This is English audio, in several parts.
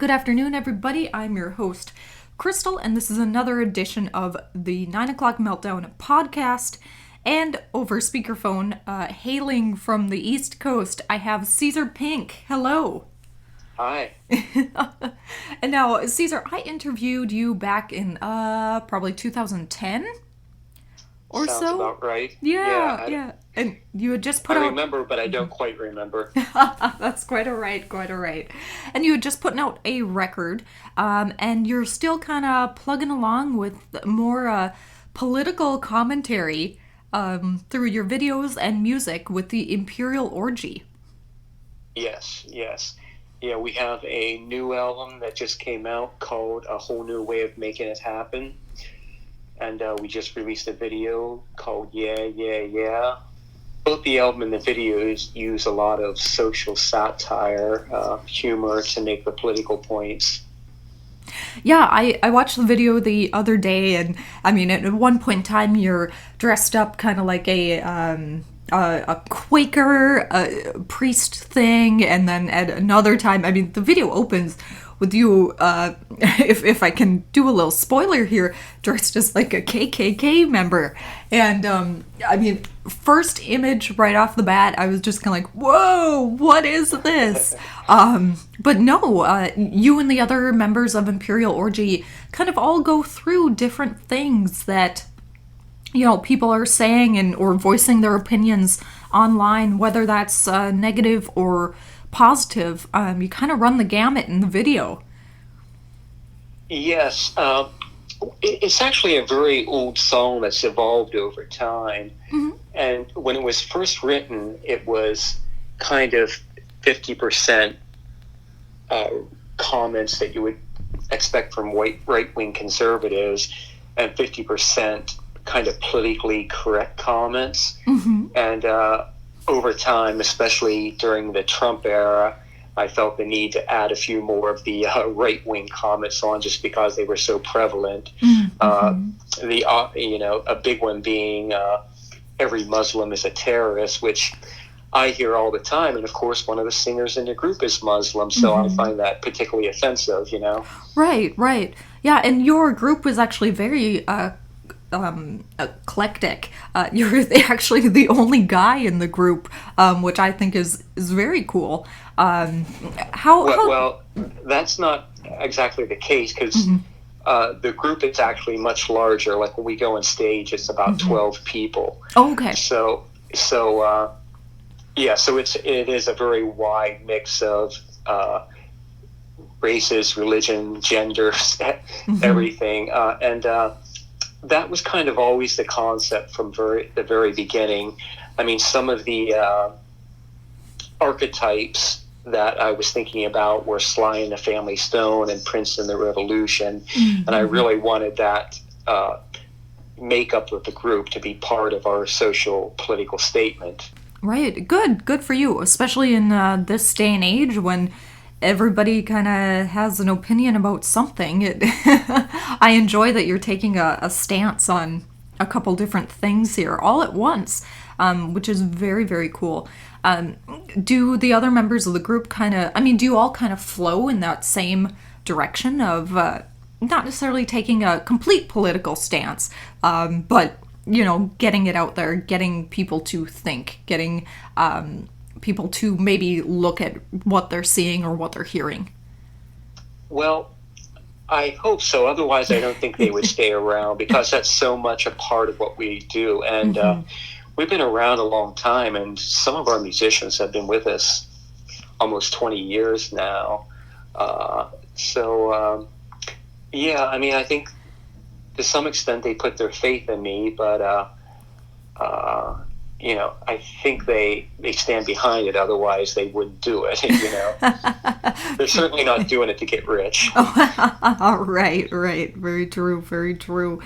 Good afternoon, everybody. I'm your host, Crystal, and this is another edition of the 9 o'clock Meltdown podcast. And over speakerphone, hailing from the East Coast, I have Caeser Pink. Hello. Hi. And now, Caesar, I interviewed you back in probably 2010 or Sounds so. about right. Yeah, Yeah. And you had just I put out. remember, but I don't quite remember. That's quite all right, quite all right. And you had just put out a record, and you're still kind of plugging along with more political commentary through your videos and music with the Imperial Orgy. Yes. Yeah, we have a new album that just came out called A Whole New Way of Making It Happen. And we just released a video called Yeah. Both the album and the videos use a lot of social satire, humor to make the political points. Yeah, I watched the video the other day, and I mean, at one point in time, you're dressed up kind of like a Quaker priest thing, and then at another time, I mean, the video opens with you, if I can do a little spoiler here, dressed as like a KKK member. And I mean, first image right off the bat, I was just kind of like, whoa, what is this? But no, you and the other members of Imperial Orgy kind of all go through different things that, you know, people are saying and or voicing their opinions online, whether that's negative or positive. You kind of run the gamut in the video. Yes, it's actually a very old song that's evolved over time. Mm-hmm. And when it was first written, it was kind of 50% comments that you would expect from right-wing conservatives and 50% kind of politically correct comments. Mm-hmm. And over time, especially during the Trump era, I felt the need to add a few more of the right-wing comments on just because they were so prevalent. Mm-hmm. A big one being every Muslim is a terrorist, which I hear all the time. And of course, one of the singers in the group is Muslim, so I find that particularly offensive, Right. Yeah, and your group was actually very eclectic. You're actually the only guy in the group, which I think is very cool. Well, that's not exactly the case because the group is actually much larger. Like when we go on stage, it's about 12 people. Oh, okay. So it is a very wide mix of races, religion, genders, everything, and that was kind of always the concept from the very beginning. I mean, some of the archetypes that I was thinking about were Sly and the Family Stone and Prince and the Revolution, and I really wanted that makeup of the group to be part of our social political statement. Right. Good for you, especially in this day and age when everybody kind of has an opinion about something. I enjoy that you're taking a stance on a couple different things here all at once, which is very, very cool. Do the other members of the group do you all kind of flow in that same direction of not necessarily taking a complete political stance, but, you know, getting it out there, getting people to think, getting people to maybe look at what they're seeing or what they're hearing? Well, I hope so. Otherwise, I don't think they would stay around because that's so much a part of what we do. And we've been around a long time, and some of our musicians have been with us almost 20 years now. I mean, I think to some extent they put their faith in me, but I think they stand behind it. Otherwise, they wouldn't do it. They're certainly not doing it to get rich. Right. Very true.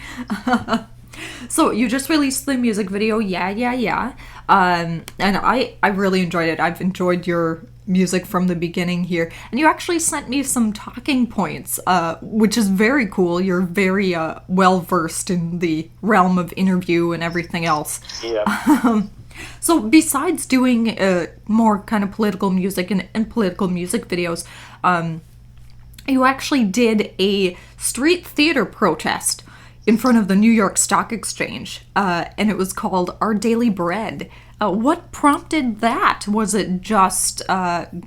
So you just released the music video, Yeah. And I really enjoyed it. I've enjoyed your music from the beginning here. And you actually sent me some talking points, which is very cool. You're very well-versed in the realm of interview and everything else. Yeah. So besides doing more kind of political music and political music videos, you actually did a street theater protest in front of the New York Stock Exchange, and it was called Our Daily Bread. What prompted that? Was it just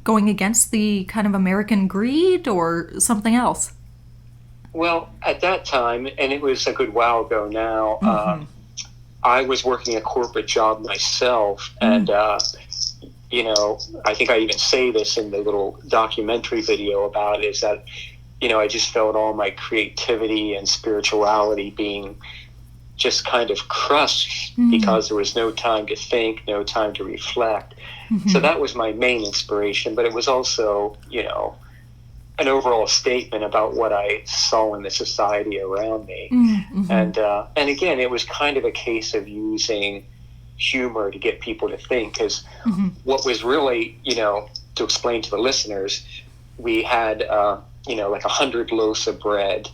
going against the kind of American greed or something else? Well, at that time, and it was a good while ago now, I was working a corporate job myself, and I think I even say this in the little documentary video about it, is that, I just felt all my creativity and spirituality being just kind of crushed because there was no time to think, no time to reflect. So that was my main inspiration, but it was also, an overall statement about what I saw in the society around me. And again, it was kind of a case of using humor to get people to think, because what was really, to explain to the listeners, we had, like 100 loaves of bread,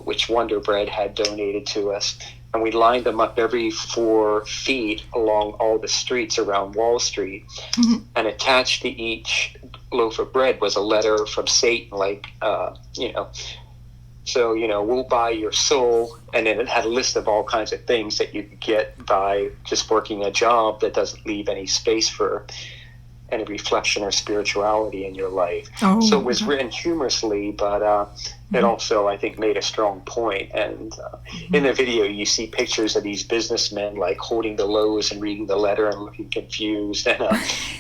which Wonder Bread had donated to us. And we lined them up every 4 feet along all the streets around Wall Street. And attached to each loaf of bread was a letter from Satan, like, so, we'll buy your soul. And then it had a list of all kinds of things that you could get by just working a job that doesn't leave any space for any reflection or spirituality in your life. So it was written humorously, but it also, I think, made a strong point. And in the video, you see pictures of these businessmen like holding the loaves and reading the letter and looking confused. And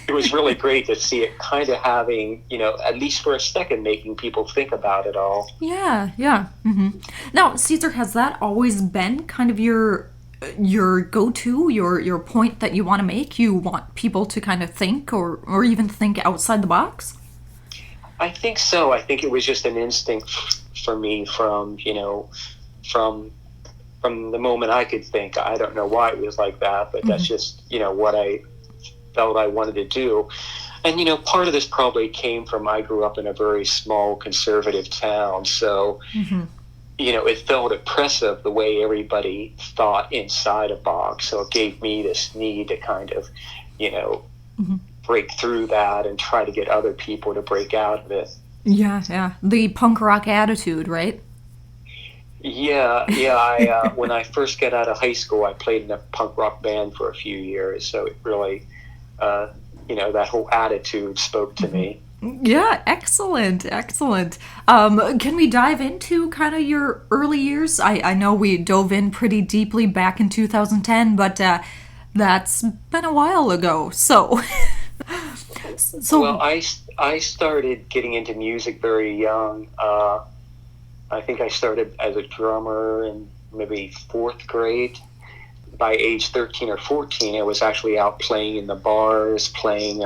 it was really great to see it kind of having, at least for a second, making people think about it all. Yeah. Now, Caesar, has that always been kind of your go-to, your point that you want to make? You want people to kind of think or even think outside the box? I think so. I think it was just an instinct for me from the moment I could think. I don't know why it was like that, but that's just, what I felt I wanted to do. And, part of this probably came from, I grew up in a very small conservative town. So, it felt oppressive the way everybody thought inside a box. So it gave me this need to kind of, break through that and try to get other people to break out of it. Yeah. The punk rock attitude, right? Yeah. I when I first got out of high school, I played in a punk rock band for a few years. So it really, that whole attitude spoke to me. Yeah, excellent. Can we dive into kind of your early years? I know we dove in pretty deeply back in 2010, but that's been a while ago. So, well, I started getting into music very young. I think I started as a drummer in maybe 4th grade. By age 13 or 14, I was actually out playing in the bars, playing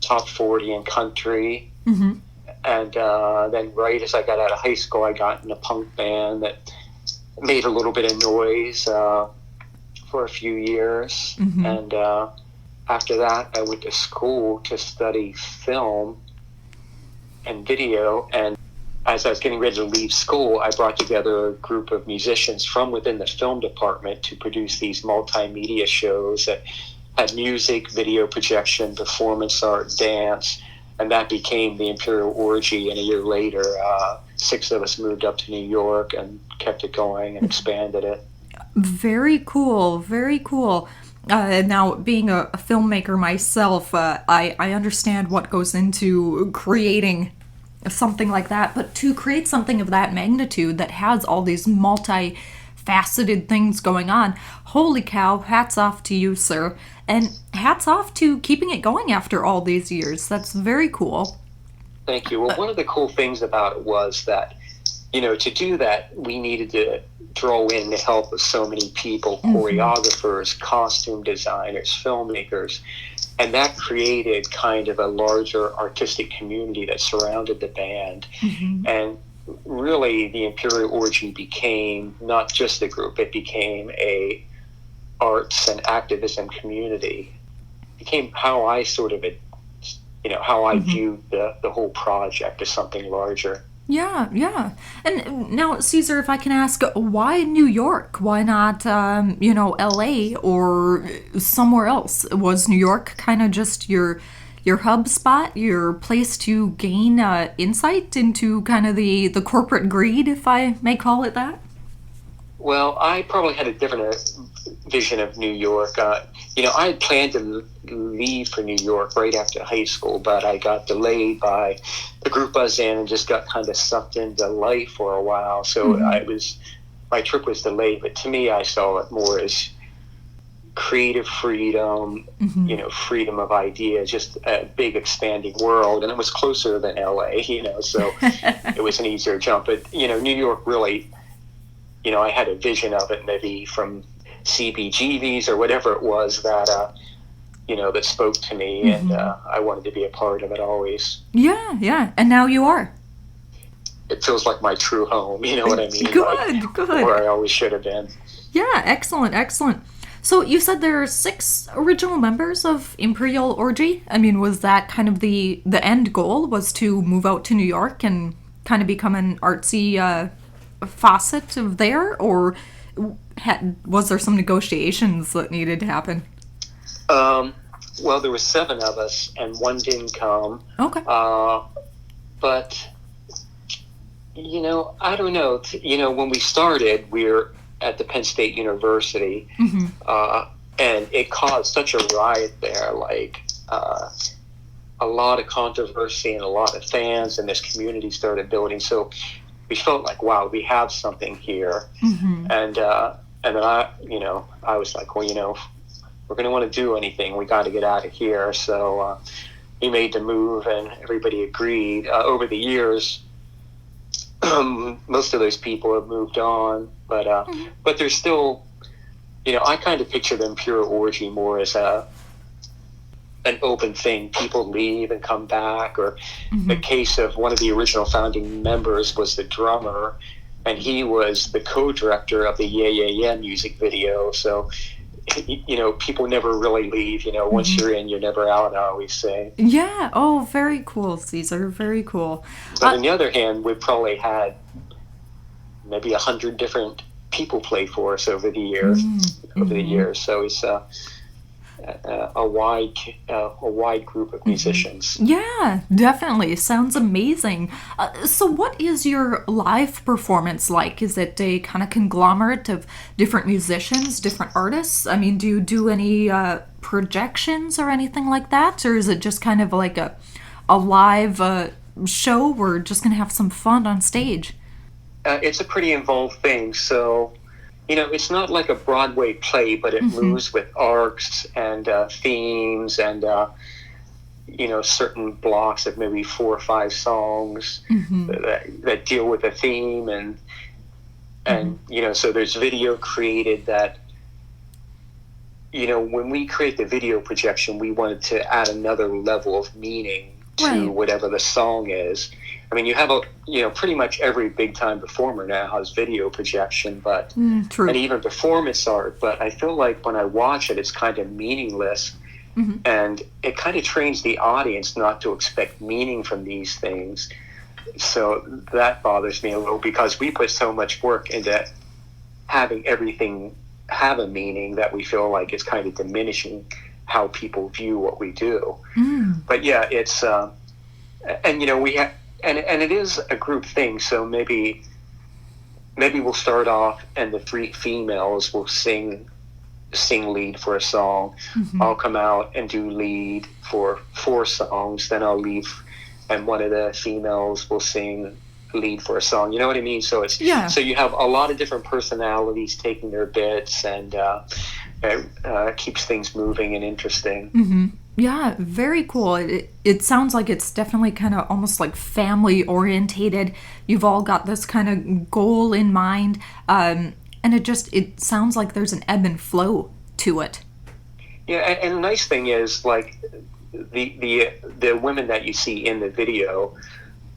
top 40 and country. And then right as I got out of high school, I got in a punk band that made a little bit of noise for a few years. And after that, I went to school to study film and video. And as I was getting ready to leave school, I brought together a group of musicians from within the film department to produce these multimedia shows that had music, video projection, performance art, dance, and that became the Imperial Orgy. And a year later, 6 of us moved up to New York and kept it going and expanded it. Very cool. Now, being a filmmaker myself, I understand what goes into creating something like that, but to create something of that magnitude that has all these multi-faceted things going on, holy cow, hats off to you, sir. And hats off to keeping it going after all these years. That's very cool. Thank you. Well, one of the cool things about it was that, to do that, we needed to draw in the help of so many people, choreographers, costume designers, filmmakers, and that created kind of a larger artistic community that surrounded the band. And really, the Imperial Orgy became not just a group, it became a arts and activism community. It became how I sort of, how I viewed the whole project as something larger. Yeah. And now, Caesar, if I can ask, why New York? Why not, LA or somewhere else? Was New York kind of just your your hub spot, your place to gain insight into kind of the corporate greed, if I may call it that? Well, I probably had a different vision of New York. I had planned to leave for New York right after high school, but I got delayed by the group I was in and just got kind of sucked into life for a while. So my trip was delayed, but to me, I saw it more as creative freedom, freedom of ideas, just a big expanding world. And it was closer than LA, so it was an easier jump. But, New York really, I had a vision of it maybe from CBGBs or whatever it was that, that spoke to me. And I wanted to be a part of it always. Yeah. And now you are. It feels like my true home, you know what I mean? Good. Where I always should have been. Yeah, excellent. So you said there are 6 original members of Imperial Orgy. I mean, was that kind of the end goal, was to move out to New York and kind of become an artsy facet of there? Or was there some negotiations that needed to happen? Well, there were 7 of us, and 1 didn't come. Okay. But, I don't know. When we started, we were at the Penn State University, and it caused such a riot there, like a lot of controversy and a lot of fans, and this community started building. So we felt like, wow, we have something here. And then I was like, well, if we're going to want to do anything, we got to get out of here. So we made the move, and everybody agreed. Over the years, most of those people have moved on, but there's still, I kind of picture the Imperial Orgy more as an open thing. People leave and come back, or the case of one of the original founding members was the drummer, and he was the co-director of the Yeah Yeah Yeah music video. So, people never really leave. Once you're in, you're never out, I always say. Yeah. Oh, very cool, Caesar. Very cool. But on the other hand, we've probably had maybe 100 different people play for us over the years. So it's a wide group of musicians. Yeah, definitely. Sounds amazing. So what is your live performance like? Is it a kind of conglomerate of different musicians, different artists? I mean, do you do any projections or anything like that? Or is it just kind of like a live show where we're just going to have some fun on stage? It's a pretty involved thing. So, it's not like a Broadway play, but it moves with arcs and themes and, certain blocks of maybe 4 or 5 songs that deal with a theme. And so there's video created that, when we create the video projection, we wanted to add another level of meaning to whatever the song is. I mean, you have pretty much every big time performer now has video projection, but true. And even performance art. But I feel like when I watch it, it's kind of meaningless, and it kind of trains the audience not to expect meaning from these things. So that bothers me a little, because we put so much work into having everything have a meaning that we feel like it's kind of diminishing how people view what we do. But yeah, it's we have. And it is a group thing, so maybe we'll start off and the 3 females will sing lead for a song. I'll come out and do lead for 4 songs, then I'll leave and one of the females will sing lead for a song. You know what I mean? So so you have a lot of different personalities taking their bits, and it keeps things moving and interesting. Yeah, very cool. It sounds like it's definitely kind of almost like family orientated. You've all got this kind of goal in mind, and it sounds like there's an ebb and flow to it. Yeah, and the nice thing is, like, the women that you see in the video,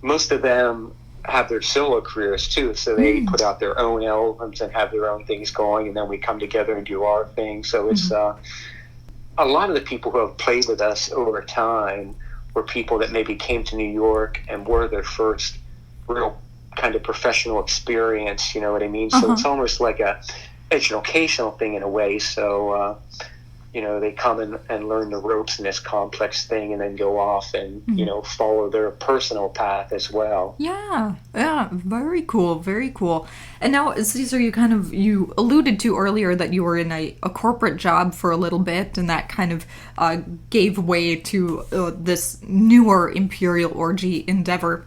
most of them have their solo careers too, so they put out their own albums and have their own things going, and then we come together and do our thing. So it's a lot of the people who have played with us over time were people that maybe came to New York and were their first real kind of professional experience, you know what I mean? So it's almost like a educational thing in a way. So they come and learn the ropes in this complex thing and then go off and, follow their personal path as well. Yeah, yeah, very cool, very cool. And now, Caesar, you alluded to earlier that you were in a corporate job for a little bit, and that kind of gave way to this newer Imperial Orgy endeavor.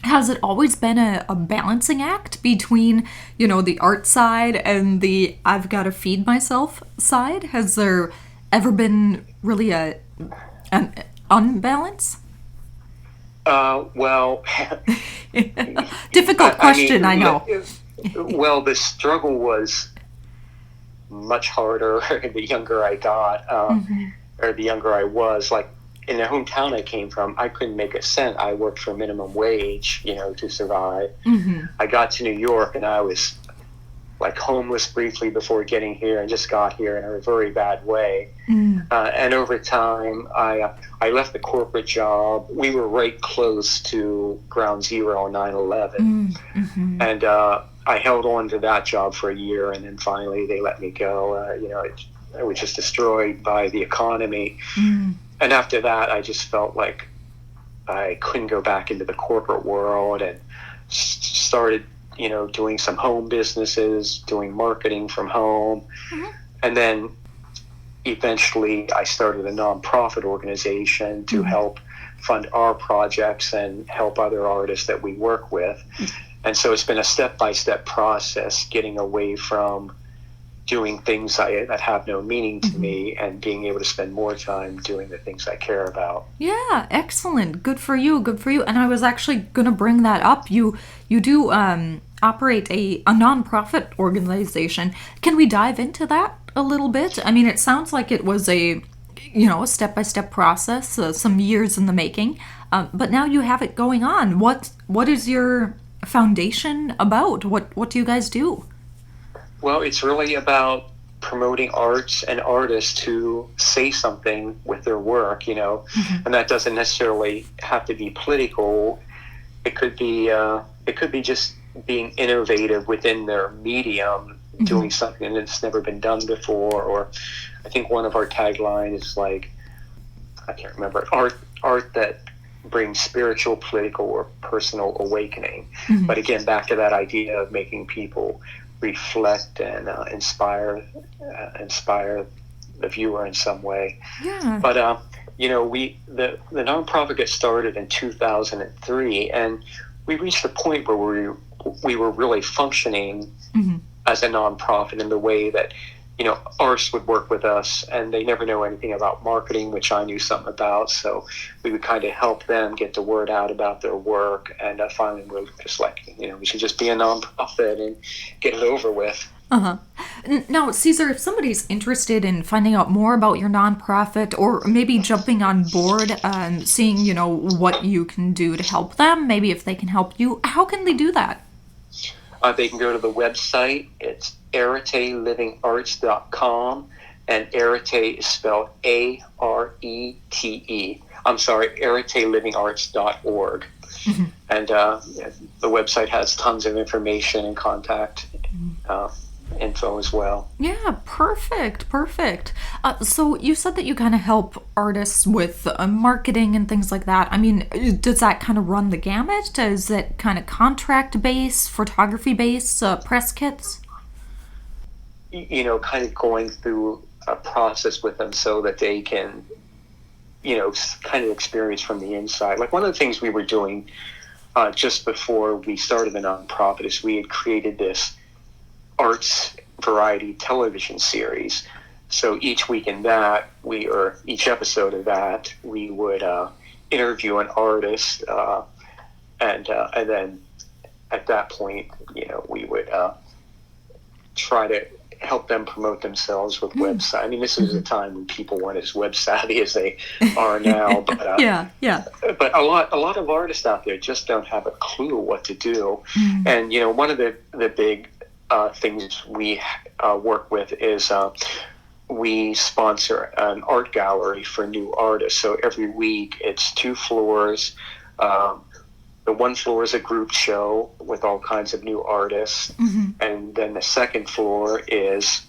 Has it always been a balancing act between, the art side and the I've got to feed myself side? Has there ever been really an unbalance? Well, Difficult question, I know. Well, the struggle was much harder the younger I got, or the younger I was. Like, in the hometown I came from, I couldn't make a cent. I worked for minimum wage, to survive. I got to New York, and I was like homeless briefly before getting here, and just got here in a very bad way. And over time, I left the corporate job. We were right close to ground zero on 9/11. And I held on to that job for a year, and then finally they let me go. I was just destroyed by the economy. And after that, I just felt like I couldn't go back into the corporate world, and started, doing some home businesses, doing marketing from home. And then eventually I started a nonprofit organization to help fund our projects and help other artists that we work with. And so it's been a step-by-step process, getting away from doing things that have no meaning to me, and being able to spend more time doing the things I care about. Yeah, excellent. Good for you. Good for you. And I was actually going to bring that up. You do operate a nonprofit organization. Can we dive into that a little bit? I mean, it sounds like it was a step-by-step process, some years in the making. But now you have it going on. What is your foundation about? What do you guys do? Well, it's really about promoting arts and artists who say something with their work, and that doesn't necessarily have to be political. It could be just being innovative within their medium, doing something that's never been done before. Or I think one of our taglines is like, I can't remember, art that brings spiritual, political, or personal awakening. But again, back to that idea of making people reflect and inspire the viewer in some way. Yeah. But the nonprofit got started in 2003, and we reached a point where we were really functioning as a nonprofit in the way that artists would work with us, and they never know anything about marketing, which I knew something about. So we would kind of help them get the word out about their work. And finally, we were just like, we should just be a nonprofit and get it over with. Now, Caesar, if somebody's interested in finding out more about your nonprofit, or maybe jumping on board and seeing, what you can do to help them, maybe if they can help you, how can they do that? They can go to the website. It's aretelivingarts.com, and Arete is spelled Arete. I'm sorry, aretelivingarts.org. And the website has tons of information and contact info as well. Yeah, perfect. So you said that you kind of help artists with marketing and things like that. I mean, does that kind of run the gamut? Is it kind of contract-based, photography-based, press kits? Kind of going through a process with them so that they can, kind of experience from the inside. Like, one of the things we were doing just before we started the nonprofit is we had created this arts variety television series. So each week in that, each episode of that, we would interview an artist, and then at that point, we would try to help them promote themselves with website. I mean, this is a time when people weren't as web savvy as they are now. But yeah. But a lot of artists out there just don't have a clue what to do. And one of the big things we work with is we sponsor an art gallery for new artists. So every week it's 2 floors. The one floor is a group show with all kinds of new artists. And then the second floor is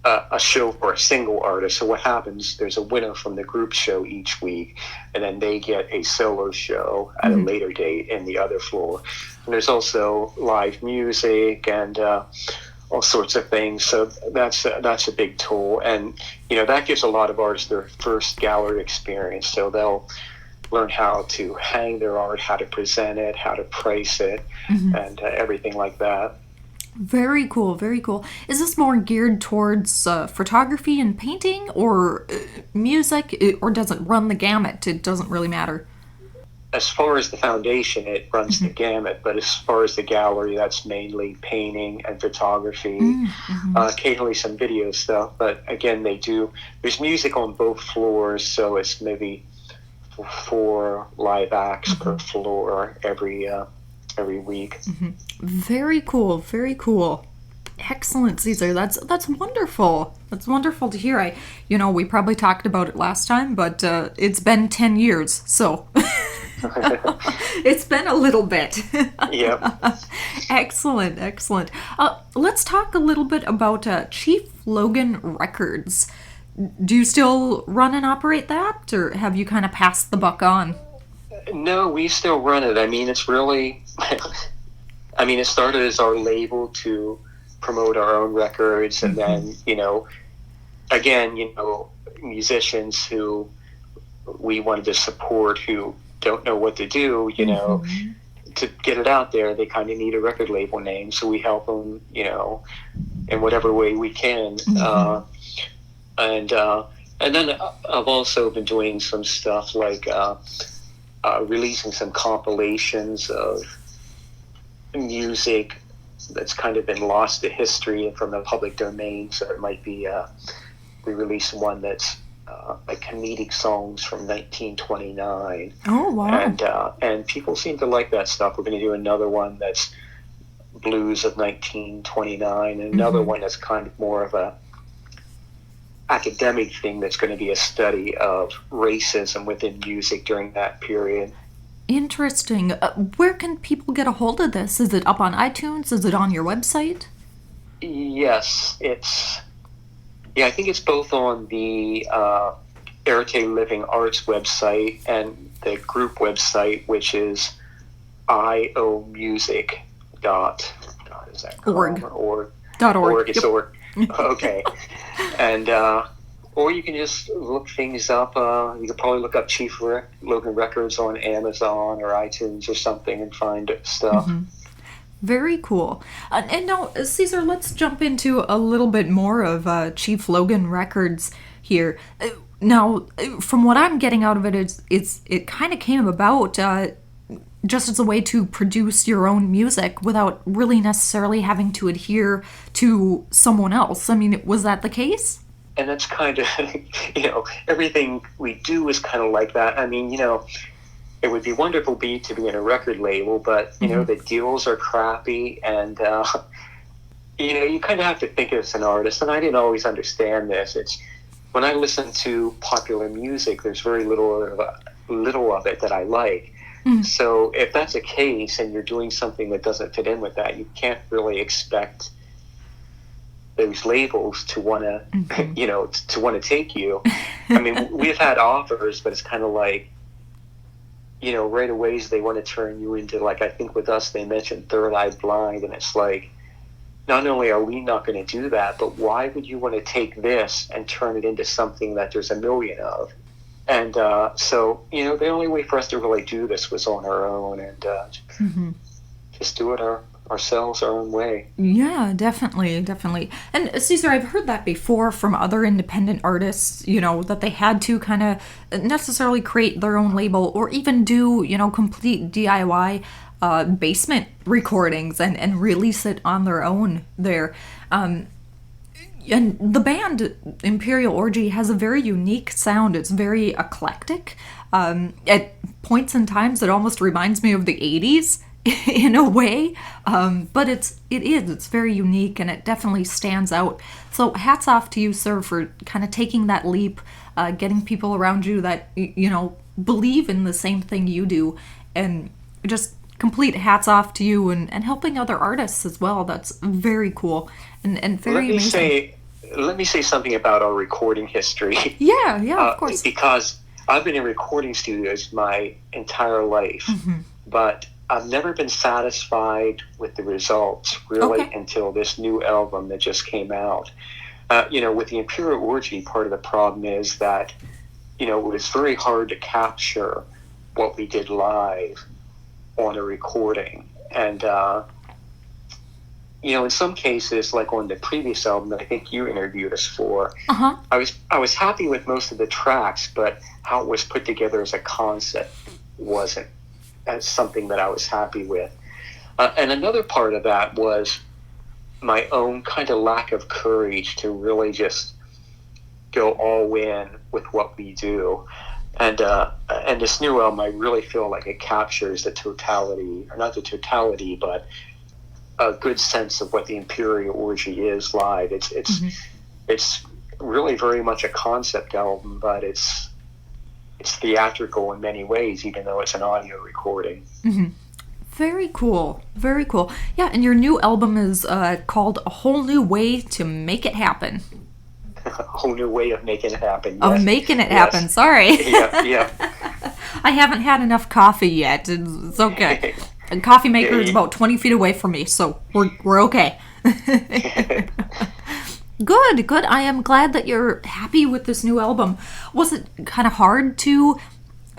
a show for a single artist. So what happens, there's a winner from the group show each week, and then they get a solo show at a later date in the other floor. And there's also live music and all sorts of things. So that's a big tool. And, that gives a lot of artists their first gallery experience. So they'll learn how to hang their art, how to present it, how to price it, and everything like that. Very cool, very cool. Is this more geared towards photography and painting, or music, or does it run the gamut? It doesn't really matter. As far as the foundation, it runs the gamut, but as far as the gallery, that's mainly painting and photography, occasionally some video stuff, but again, there's music on both floors, so it's maybe 4 live acts per floor every week. Very cool, very cool. Excellent, Caesar. That's wonderful. That's wonderful to hear. We probably talked about it last time, but it's been 10 years, so it's been a little bit. Yep. Excellent, excellent. Let's talk a little bit about Chief Logan Records. Do you still run and operate that, or have you kind of passed the buck on? No, we still run it. I mean, it's really, it started as our label to promote our own records, and then, musicians who we wanted to support who don't know what to do, to get it out there, they kind of need a record label name, so we help them, in whatever way we can. And then I've also been doing some stuff like releasing some compilations of music that's kind of been lost to history from the public domain. So it might be we released one that's like comedic songs from 1929. Oh wow! And people seem to like that stuff. We're going to do another one that's blues of 1929, and another one that's kind of more of a academic thing that's going to be a study of racism within music during that period. Interesting. Where can people get a hold of this? Is it up on iTunes? Is it on your website? Yes, I think it's both on the Arete Living Arts website and the group website, which is iomusic. Is that org? Org. .org. It's org. Okay. And or you can just look things up. You can probably look up Chief Logan Records on Amazon or iTunes or something and find stuff. Very cool. And now, Caesar, let's jump into a little bit more of Chief Logan Records here. Now, from what I'm getting out of it, it kind of came about just as a way to produce your own music without really necessarily having to adhere to someone else. I mean, was that the case? And that's kind of, everything we do is kind of like that. I mean, it would be wonderful to be in a record label, but, the deals are crappy, and, you kind of have to think as an artist, and I didn't always understand this. It's when I listen to popular music, there's very little of it that I like. So if that's the case and you're doing something that doesn't fit in with that, you can't really expect those labels to want to, to want to take you. I mean, we've had offers, but it's kind of like, right away they want to turn you into, like, I think with us they mentioned Third Eye Blind, and it's like, not only are we not going to do that, but why would you want to take this and turn it into something that there's a million of? And so, the only way for us to really do this was on our own, and just do it ourselves, our own way. Yeah, definitely. And Caesar, I've heard that before from other independent artists, that they had to kind of necessarily create their own label or even do, complete DIY basement recordings and release it on their own there. And the band Imperial Orgy has a very unique sound. It's very eclectic. At points in times, it almost reminds me of the 80s in a way. But it's very unique, and it definitely stands out. So hats off to you, sir, for kind of taking that leap, getting people around you that, believe in the same thing you do, and just complete hats off to you and helping other artists as well. That's very cool and very amazing. let me say something about our recording history. Yeah, of course. Because I've been in recording studios my entire life, but I've never been satisfied with the results really until this new album that just came out. With the Imperial Orgy, part of the problem is that, it was very hard to capture what we did live on a recording. And, in some cases, like on the previous album that I think you interviewed us for, I was happy with most of the tracks, but how it was put together as a concept wasn't as something that I was happy with. And another part of that was my own kind of lack of courage to really just go all in with what we do. And this new album, I really feel like it captures the totality, or not the totality, but a good sense of what the Imperial Orgy is live. It's really very much a concept album, but it's theatrical in many ways, even though it's an audio recording. Very cool. Very cool. Yeah, and your new album is called A Whole New Way to Make It Happen. A whole new way of making it happen. Yes. Of making it happen, sorry. Yeah. I haven't had enough coffee yet. It's okay. A coffee maker is about 20 feet away from me, so we're okay. Good. I am glad that you're happy with this new album. Was it kind of hard to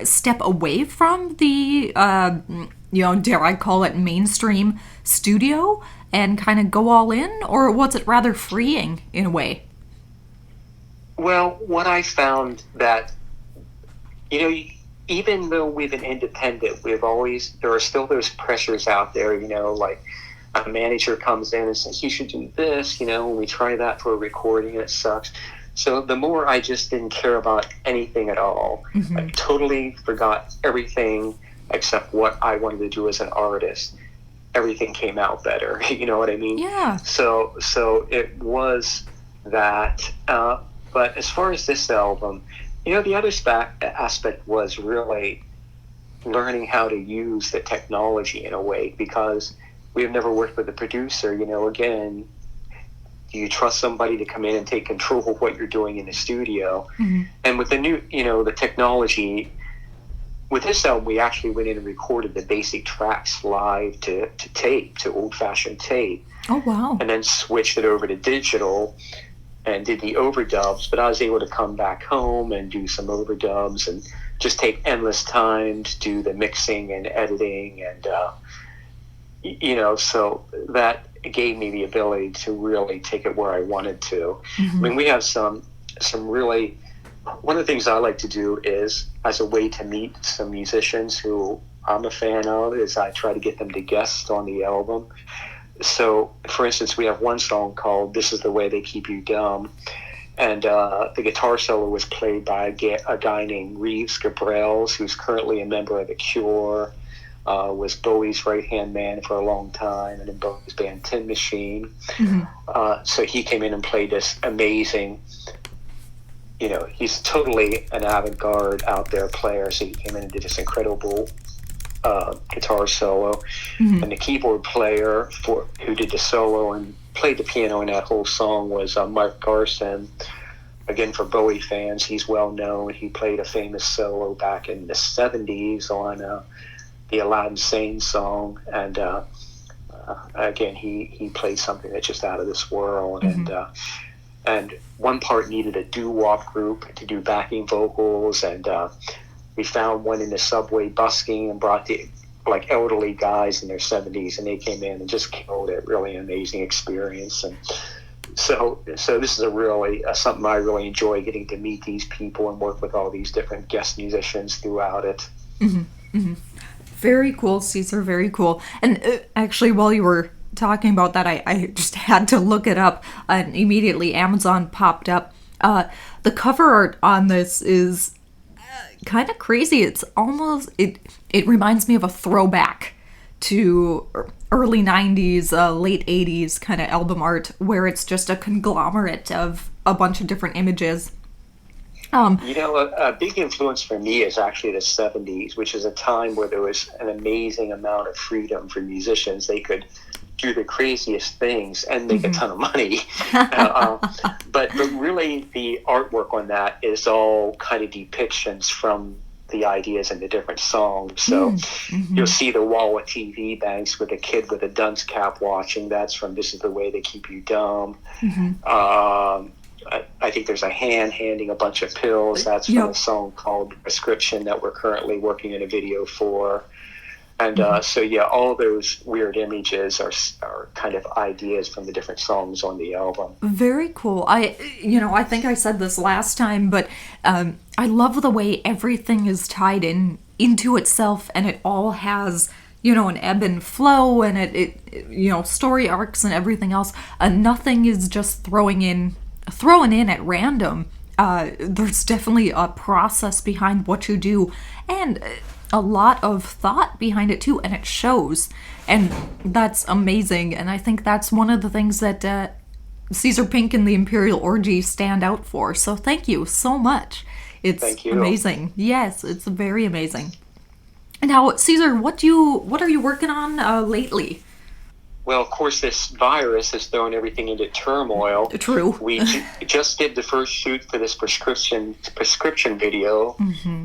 step away from the, dare I call it mainstream studio and kind of go all in? Or was it rather freeing in a way? Well, what I found that, even though we've been independent, there are still those pressures out there, like a manager comes in and says, you should do this, when we try that for a recording and it sucks. So the more I just didn't care about anything at all. I totally forgot everything except what I wanted to do as an artist. Everything came out better. You know what I mean? Yeah. So it was that. But as far as this album, the other aspect was really learning how to use the technology in a way, because we've never worked with a producer. Again, do you trust somebody to come in and take control of what you're doing in the studio? And with the new, the technology, with this album, we actually went in and recorded the basic tracks live to tape, to old-fashioned tape. Oh, wow. And then switched it over to digital and did the overdubs, but I was able to come back home and do some overdubs and just take endless time to do the mixing and editing. And, so that gave me the ability to really take it where I wanted to. I mean, we have some really, one of the things I like to do is, as a way to meet some musicians who I'm a fan of, is I try to get them to guest on the album. So, for instance, we have one song called This Is the Way They Keep You Dumb, and the guitar solo was played by a guy named Reeves Gabrels, who's currently a member of The Cure, was Bowie's right-hand man for a long time, and in Bowie's band Tin Machine. So he came in and played this amazing, he's totally an avant-garde out there player, so he came in and did this incredible guitar solo. And the keyboard player who did the solo and played the piano in that whole song was Mark Garson. Again, for Bowie fans, he's well known. He played a famous solo back in the 70s on the Aladdin Sane song, and again, he played something that's just out of this world. And one part needed a doo-wop group to do backing vocals, and we found one in the subway busking and brought the elderly guys in their 70s, and they came in and just killed it. Really amazing experience. And so this is a really something I really enjoy, getting to meet these people and work with all these different guest musicians throughout it. Very cool, Caeser, very cool. And actually, while you were talking about that, I just had to look it up, and immediately Amazon popped up. The cover art on this is kind of crazy. It's almost, it reminds me of a throwback to early 90s, late 80s kind of album art, where it's just a conglomerate of a bunch of different images. A big influence for me is actually the 70s, which is a time where there was an amazing amount of freedom for musicians. They could do the craziest things and make a ton of money. But really the artwork on that is all kind of depictions from the ideas in the different songs. So you'll see the wall of TV banks with a kid with a dunce cap watching. That's from This Is the Way They Keep You Dumb. I think there's a hand handing a bunch of pills. That's from a song called Prescription that we're currently working in a video for. And so, yeah, all those weird images are kind of ideas from the different songs on the album. Very cool. I think I said this last time, but I love the way everything is tied into itself, and it all has, an ebb and flow, and it story arcs and everything else. Nothing is just thrown in at random. There's definitely a process behind what you do, and a lot of thought behind it too, and it shows, and that's amazing. And I think that's one of the things that Caeser Pink and the Imperial Orgy stand out for. So thank you so much. It's amazing. Yes, it's very amazing. Now, Caeser, what are you working on lately? Well, of course, this virus has thrown everything into turmoil. True. We just did the first shoot for this prescription video.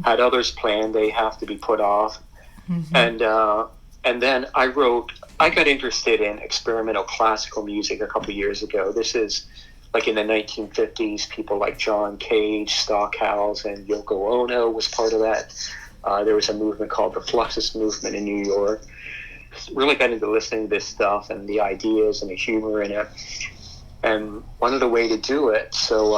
Had others planned; they have to be put off. And then I got interested in experimental classical music a couple of years ago. This is like in the 1950s. People like John Cage, Stockhouse, and Yoko Ono was part of that. There was a movement called the Fluxus movement in New York. Really got into listening to this stuff and the ideas and the humor in it, and wanted a way to do it. So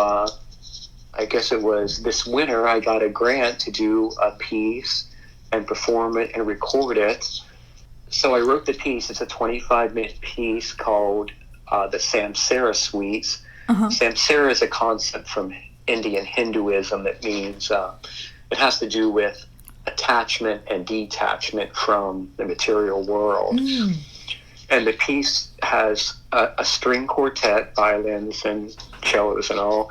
I guess it was this winter I got a grant to do a piece and perform it and record it. So I wrote the piece. It's a 25-minute piece called the Samsara Suites. Samsara is a concept from Indian Hinduism that means it has to do with attachment and detachment from the material world. And the piece has a string quartet, violins and cellos and all,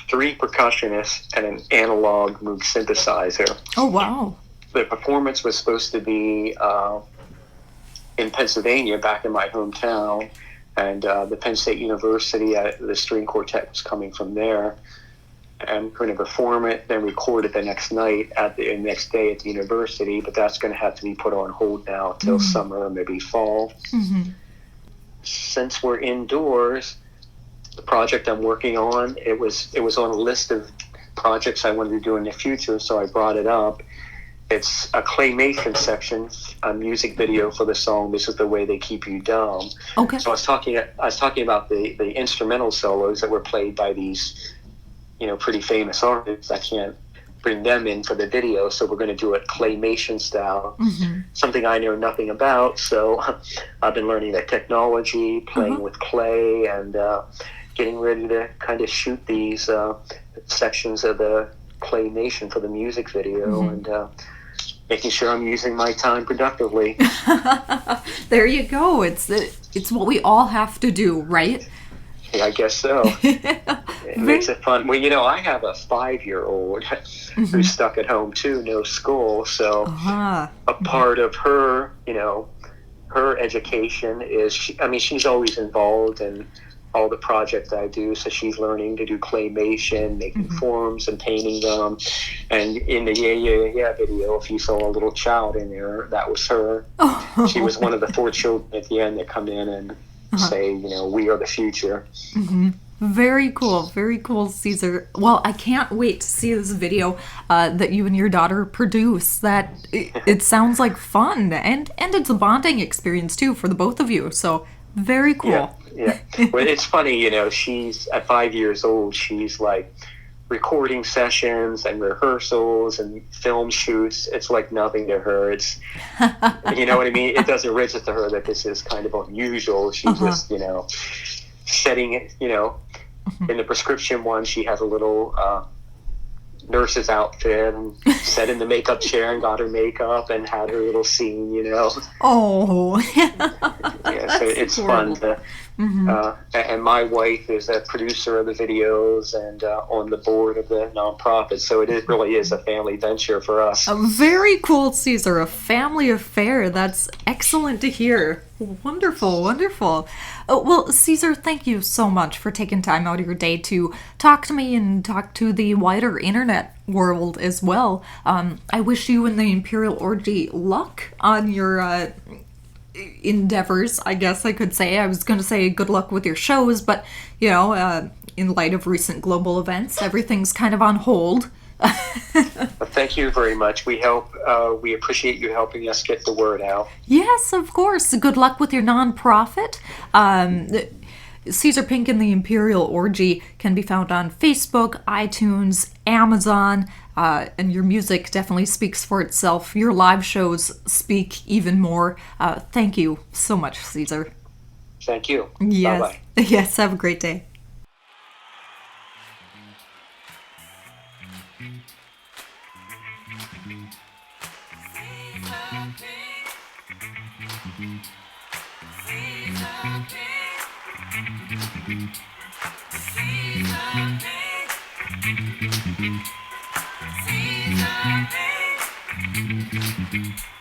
3 percussionists, and an analog Moog synthesizer. Oh, wow. The performance was supposed to be in Pennsylvania, back in my hometown, and the Penn State University, the string quartet was coming from there. I'm going to perform it, then record it the next day at the university, but that's going to have to be put on hold now till summer or maybe fall. Since we're indoors, the project I'm working on, it was on a list of projects I wanted to do in the future, so I brought it up. It's a claymation section, a music video for the song "This Is the Way They Keep You Dumb." Okay. So I was talking about the instrumental solos that were played by these pretty famous artists. I can't bring them in for the video, so we're going to do it claymation style, something I know nothing about. So I've been learning that technology, playing with clay, and getting ready to kind of shoot these sections of the claymation for the music video, and making sure I'm using my time productively. There you go. It's what we all have to do, right? I guess so. It makes it fun. Well, I have a 5-year-old who's stuck at home too, no school. So a part of her, her education is, she's always involved in all the projects I do. So she's learning to do claymation, making forms and painting them. And in the Yeah video, if you saw a little child in there, that was her. She was one of the 4 children at the end that come in and say, we are the future. Very cool, Caeser. Well, I can't wait to see this video that you and your daughter produce. It sounds like fun, and it's a bonding experience too for the both of you. So very cool. Yeah. Well, it's funny, she's at 5 years old. She's like recording sessions and rehearsals and film shoots. It's like nothing to her. It's, you know what I mean? It doesn't register to her that this is kind of unusual. She's just, setting it, in the prescription one, she has a little nurse's outfit and sat in the makeup chair and got her makeup and had her little scene, Oh. Yeah, so it's fun to And my wife is a producer of the videos and on the board of the nonprofit. So really is a family venture for us. Very cool, Caesar. A family affair. That's excellent to hear. Wonderful, wonderful. Oh, well, Caesar, thank you so much for taking time out of your day to talk to me and talk to the wider internet world as well. I wish you and the Imperial Orgy luck on your endeavors, I guess I could say. I was going to say good luck with your shows, but, in light of recent global events, everything's kind of on hold. Thank you very much. We appreciate you helping us get the word out. Yes, of course. Good luck with your nonprofit. Caeser Pink and the Imperial Orgy can be found on Facebook, iTunes, Amazon, and your music definitely speaks for itself. Your live shows speak even more. Thank you so much, Caesar. Thank you. Yes. Bye-bye. Yes, have a great day. Caeser Pink.